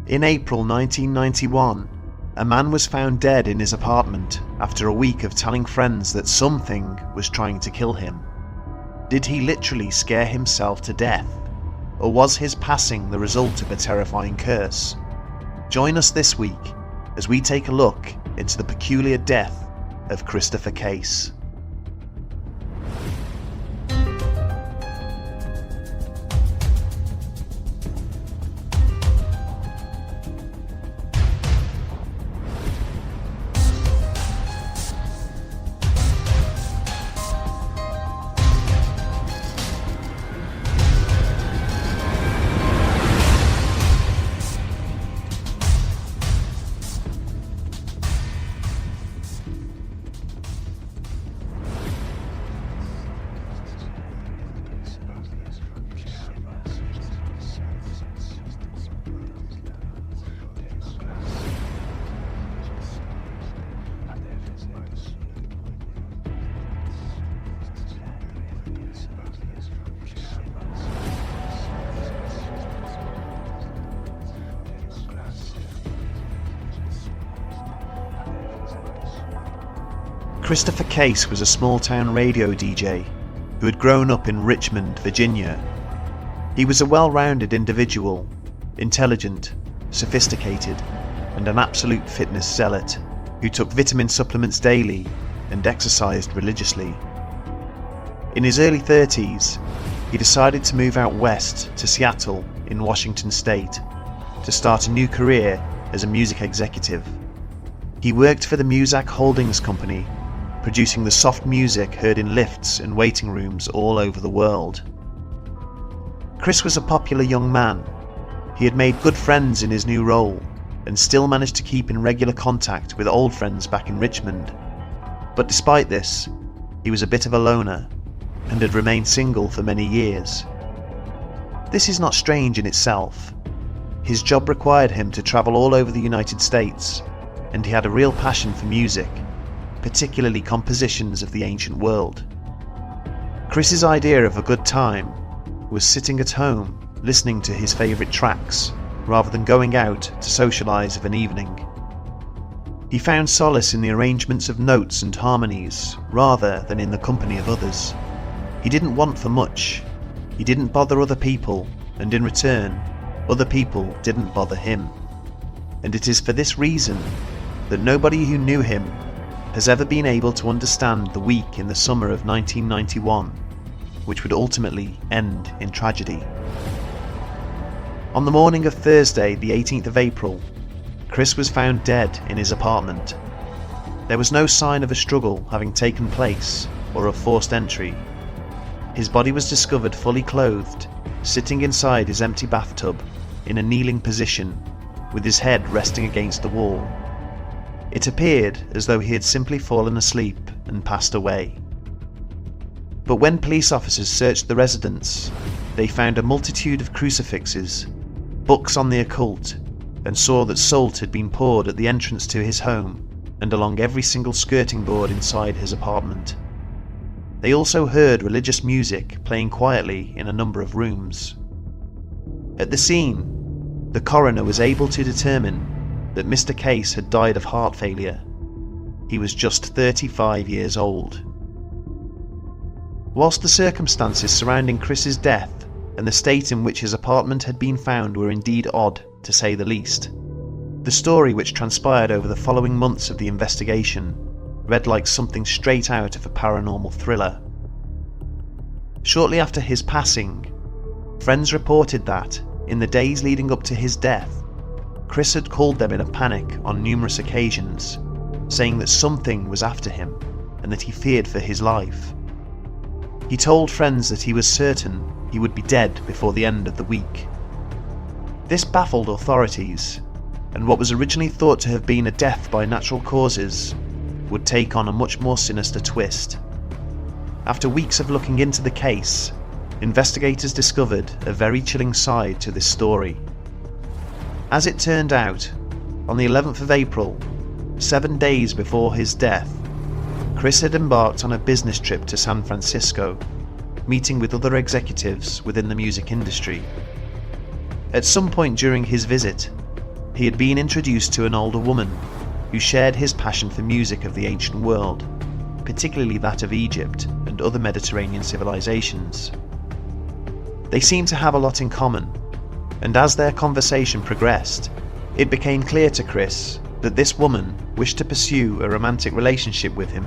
In April 1991, a man was found dead in his apartment after a week of telling friends that something was trying to kill him. Did he literally scare himself to death, or was his passing the result of a terrifying curse? Join us this week as we take a look into the peculiar death of Christopher Case. Christopher Case was a small-town radio DJ who had grown up in Richmond, Virginia. He was a well-rounded individual, intelligent, sophisticated, and an absolute fitness zealot who took vitamin supplements daily and exercised religiously. In his early 30s, he decided to move out west to Seattle in Washington State to start a new career as a music executive. He worked for the Muzak Holdings Company, producing the soft music heard in lifts and waiting rooms all over the world. Chris was a popular young man. He had made good friends in his new role and still managed to keep in regular contact with old friends back in Richmond. But despite this, he was a bit of a loner and had remained single for many years. This is not strange in itself. His job required him to travel all over the United States, and he had a real passion for music, particularly compositions of the ancient world. Chris's idea of a good time was sitting at home listening to his favourite tracks rather than going out to socialise of an evening. He found solace in the arrangements of notes and harmonies rather than in the company of others. He didn't want for much. He didn't bother other people, and in return, other people didn't bother him. And it is for this reason that nobody who knew him has ever been able to understand the week in the summer of 1991, which would ultimately end in tragedy. On the morning of Thursday, the 18th of April, Chris was found dead in his apartment. There was no sign of a struggle having taken place or of forced entry. His body was discovered fully clothed, sitting inside his empty bathtub in a kneeling position, with his head resting against the wall. It appeared as though he had simply fallen asleep and passed away. But when police officers searched the residence, they found a multitude of crucifixes, books on the occult, and saw that salt had been poured at the entrance to his home and along every single skirting board inside his apartment. They also heard religious music playing quietly in a number of rooms. At the scene, the coroner was able to determine that Mr. Case had died of heart failure. He was just 35 years old. Whilst the circumstances surrounding Chris's death and the state in which his apartment had been found were indeed odd, to say the least, the story which transpired over the following months of the investigation read like something straight out of a paranormal thriller. Shortly after his passing, friends reported that, in the days leading up to his death, Chris had called them in a panic on numerous occasions, saying that something was after him and that he feared for his life. He told friends that he was certain he would be dead before the end of the week. This baffled authorities, and what was originally thought to have been a death by natural causes would take on a much more sinister twist. After weeks of looking into the case, investigators discovered a very chilling side to this story. As it turned out, on the 11th of April, 7 days before his death, Chris had embarked on a business trip to San Francisco, meeting with other executives within the music industry. At some point during his visit, he had been introduced to an older woman who shared his passion for music of the ancient world, particularly that of Egypt and other Mediterranean civilizations. They seemed to have a lot in common, and as their conversation progressed, it became clear to Chris that this woman wished to pursue a romantic relationship with him.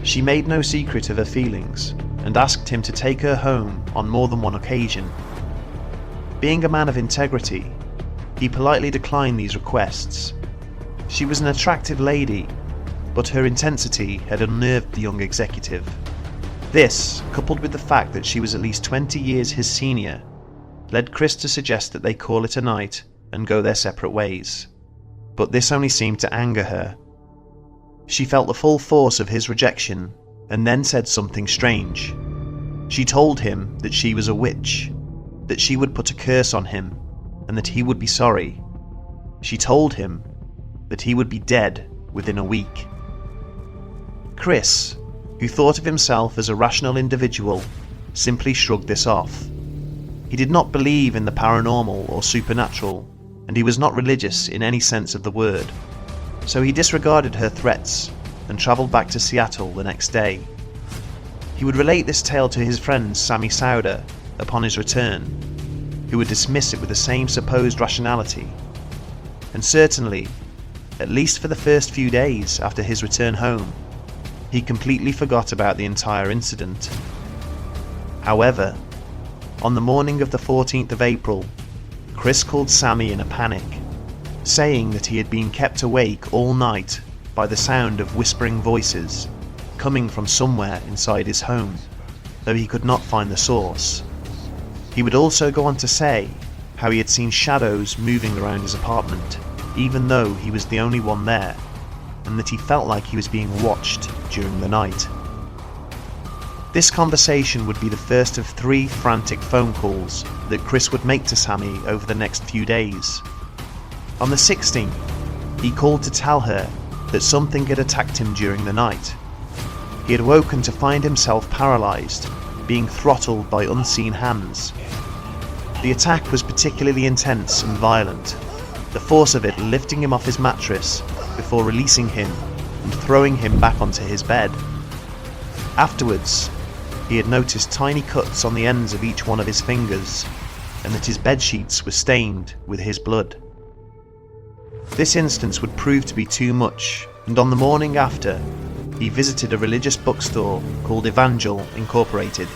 She made no secret of her feelings and asked him to take her home on more than one occasion. Being a man of integrity, he politely declined these requests. She was an attractive lady, but her intensity had unnerved the young executive. This, coupled with the fact that she was at least 20 years his senior, led Chris to suggest that they call it a night and go their separate ways. But this only seemed to anger her. She felt the full force of his rejection and then said something strange. She told him that she was a witch, that she would put a curse on him, and that he would be sorry. She told him that he would be dead within a week. Chris, who thought of himself as a rational individual, simply shrugged this off. He did not believe in the paranormal or supernatural, and he was not religious in any sense of the word, so he disregarded her threats and travelled back to Seattle the next day. He would relate this tale to his friend Sammy Sauder upon his return, who would dismiss it with the same supposed rationality. And certainly, at least for the first few days after his return home, he completely forgot about the entire incident. However, on the morning of the 14th of April, Chris called Sammy in a panic, saying that he had been kept awake all night by the sound of whispering voices coming from somewhere inside his home, though he could not find the source. He would also go on to say how he had seen shadows moving around his apartment, even though he was the only one there, and that he felt like he was being watched during the night. This conversation would be the first of 3 frantic phone calls that Chris would make to Sammy over the next few days. On the 16th, he called to tell her that something had attacked him during the night. He had woken to find himself paralysed, being throttled by unseen hands. The attack was particularly intense and violent, the force of it lifting him off his mattress before releasing him and throwing him back onto his bed. Afterwards, he had noticed tiny cuts on the ends of each one of his fingers, and that his bedsheets were stained with his blood. This instance would prove to be too much, and on the morning after, he visited a religious bookstore called Evangel Incorporated.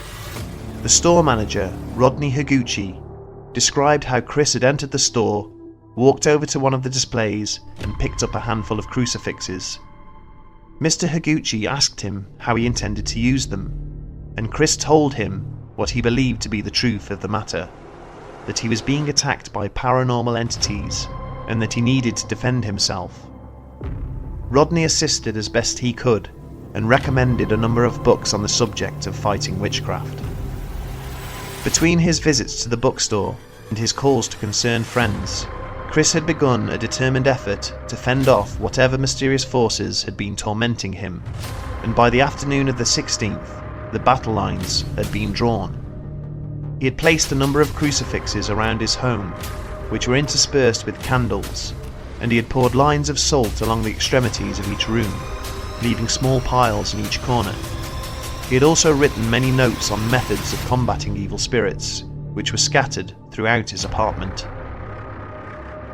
The store manager, Rodney Higuchi, described how Chris had entered the store, walked over to one of the displays, and picked up a handful of crucifixes. Mr. Higuchi asked him how he intended to use them, and Chris told him what he believed to be the truth of the matter, that he was being attacked by paranormal entities and that he needed to defend himself. Rodney assisted as best he could and recommended a number of books on the subject of fighting witchcraft. Between his visits to the bookstore and his calls to concerned friends, Chris had begun a determined effort to fend off whatever mysterious forces had been tormenting him, and by the afternoon of the 16th, the battle lines had been drawn. He had placed a number of crucifixes around his home, which were interspersed with candles, and he had poured lines of salt along the extremities of each room, leaving small piles in each corner. He had also written many notes on methods of combating evil spirits, which were scattered throughout his apartment.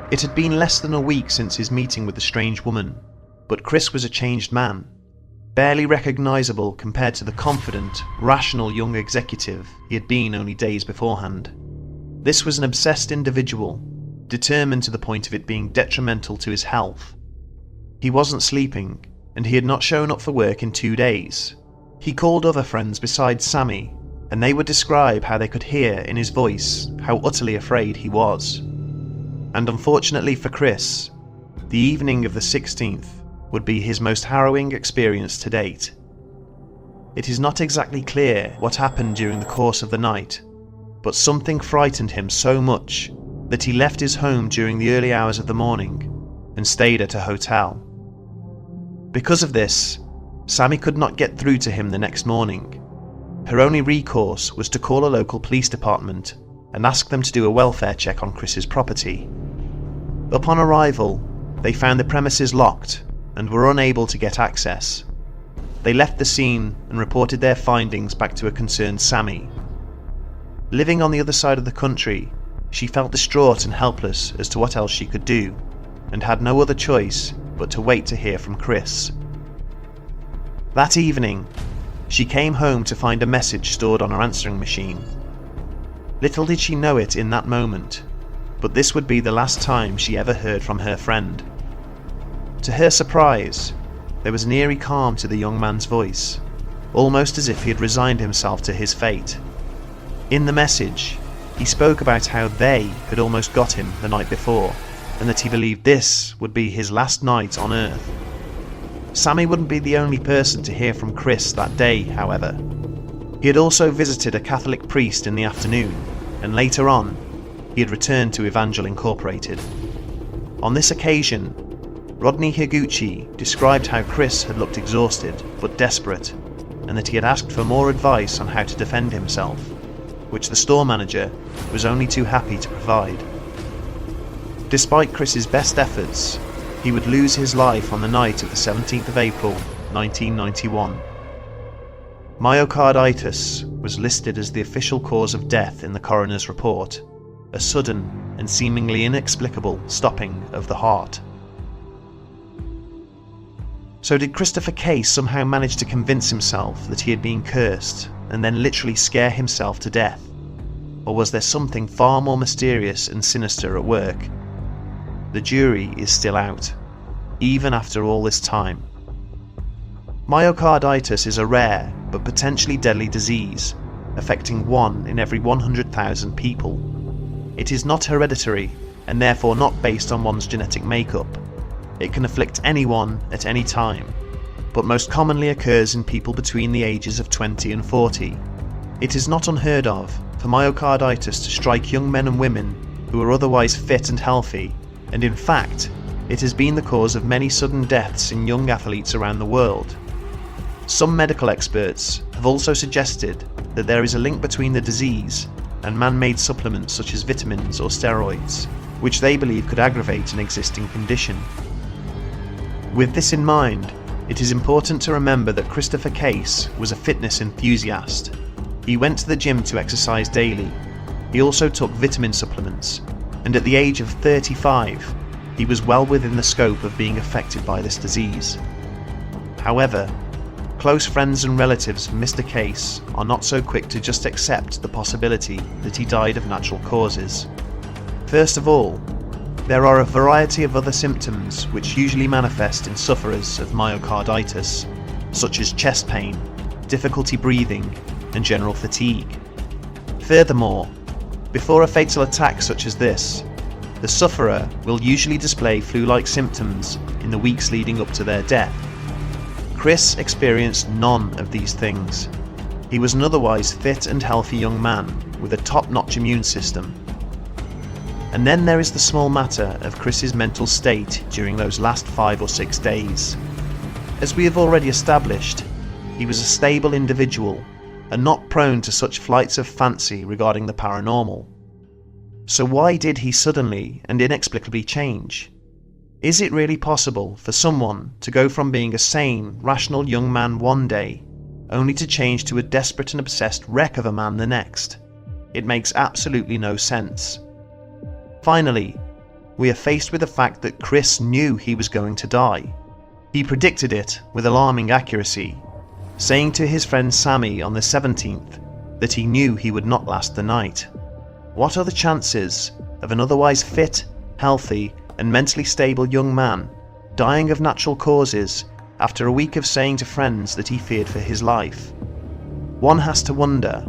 It had been less than a week since his meeting with the strange woman, but Chris was a changed man, barely recognisable compared to the confident, rational young executive he had been only days beforehand. This was an obsessed individual, determined to the point of it being detrimental to his health. He wasn't sleeping, and he had not shown up for work in 2 days. He called other friends besides Sammy, and they would describe how they could hear in his voice how utterly afraid he was. And unfortunately for Chris, the evening of the 16th would be his most harrowing experience to date. It is not exactly clear what happened during the course of the night, but something frightened him so much that he left his home during the early hours of the morning and stayed at a hotel. Because of this, Sammy could not get through to him the next morning. Her only recourse was to call a local police department and ask them to do a welfare check on Chris's property. Upon arrival, they found the premises locked and were unable to get access. They left the scene and reported their findings back to a concerned Sammy. Living on the other side of the country, she felt distraught and helpless as to what else she could do, and had no other choice but to wait to hear from Chris. That evening, she came home to find a message stored on her answering machine. Little did she know it in that moment, but this would be the last time she ever heard from her friend. To her surprise, there was an eerie calm to the young man's voice, almost as if he had resigned himself to his fate. In the message, he spoke about how they had almost got him the night before, and that he believed this would be his last night on Earth. Sammy wouldn't be the only person to hear from Chris that day, however. He had also visited a Catholic priest in the afternoon, and later on, he had returned to Evangel Incorporated. On this occasion, Rodney Higuchi described how Chris had looked exhausted but desperate, and that he had asked for more advice on how to defend himself, which the store manager was only too happy to provide. Despite Chris's best efforts, he would lose his life on the night of the 17th of April, 1991. Myocarditis was listed as the official cause of death in the coroner's report, a sudden and seemingly inexplicable stopping of the heart. So did Christopher Case somehow manage to convince himself that he had been cursed and then literally scare himself to death? Or was there something far more mysterious and sinister at work? The jury is still out, even after all this time. Myocarditis is a rare but potentially deadly disease, affecting 1 in every 100,000 people. It is not hereditary and therefore not based on one's genetic makeup. It can afflict anyone at any time, but most commonly occurs in people between the ages of 20 and 40. It is not unheard of for myocarditis to strike young men and women who are otherwise fit and healthy, and in fact, it has been the cause of many sudden deaths in young athletes around the world. Some medical experts have also suggested that there is a link between the disease and man-made supplements such as vitamins or steroids, which they believe could aggravate an existing condition. With this in mind, it is important to remember that Christopher Case was a fitness enthusiast. He went to the gym to exercise daily. He also took vitamin supplements, and at the age of 35, he was well within the scope of being affected by this disease. However, close friends and relatives of Mr. Case are not so quick to just accept the possibility that he died of natural causes. First of all, there are a variety of other symptoms which usually manifest in sufferers of myocarditis, such as chest pain, difficulty breathing, and general fatigue. Furthermore, before a fatal attack such as this, the sufferer will usually display flu-like symptoms in the weeks leading up to their death. Chris experienced none of these things. He was an otherwise fit and healthy young man with a top-notch immune system. And then there is the small matter of Chris's mental state during those last 5 or 6 days. As we have already established, he was a stable individual and not prone to such flights of fancy regarding the paranormal. So why did he suddenly and inexplicably change? Is it really possible for someone to go from being a sane, rational young man one day, only to change to a desperate and obsessed wreck of a man the next? It makes absolutely no sense. Finally, we are faced with the fact that Chris knew he was going to die. He predicted it with alarming accuracy, saying to his friend Sammy on the 17th that he knew he would not last the night. What are the chances of an otherwise fit, healthy, and mentally stable young man dying of natural causes after a week of saying to friends that he feared for his life? One has to wonder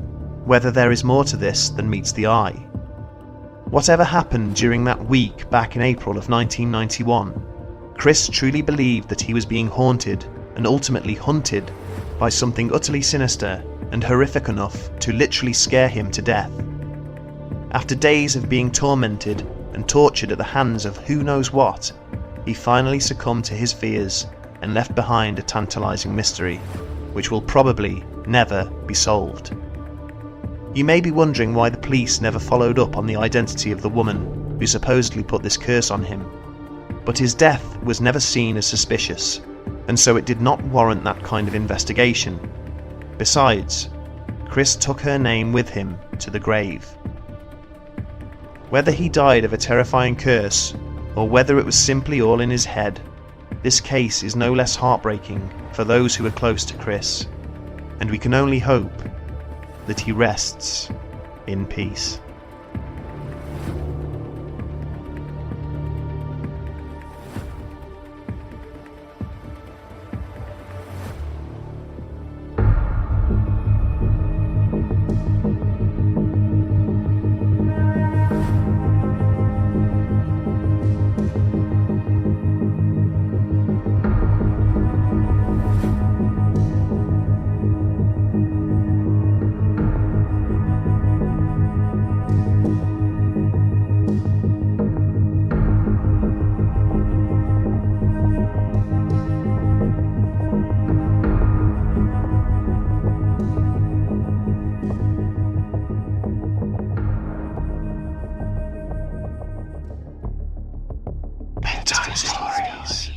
whether there is more to this than meets the eye. Whatever happened during that week back in April of 1991, Chris truly believed that he was being haunted and ultimately hunted by something utterly sinister and horrific enough to literally scare him to death. After days of being tormented and tortured at the hands of who knows what, he finally succumbed to his fears and left behind a tantalizing mystery, which will probably never be solved. You may be wondering why the police never followed up on the identity of the woman who supposedly put this curse on him, but his death was never seen as suspicious, and so it did not warrant that kind of investigation. Besides, Chris took her name with him to the grave. Whether he died of a terrifying curse, or whether it was simply all in his head, this case is no less heartbreaking for those who were close to Chris, and we can only hope that he rests in peace. Bedtime Stories.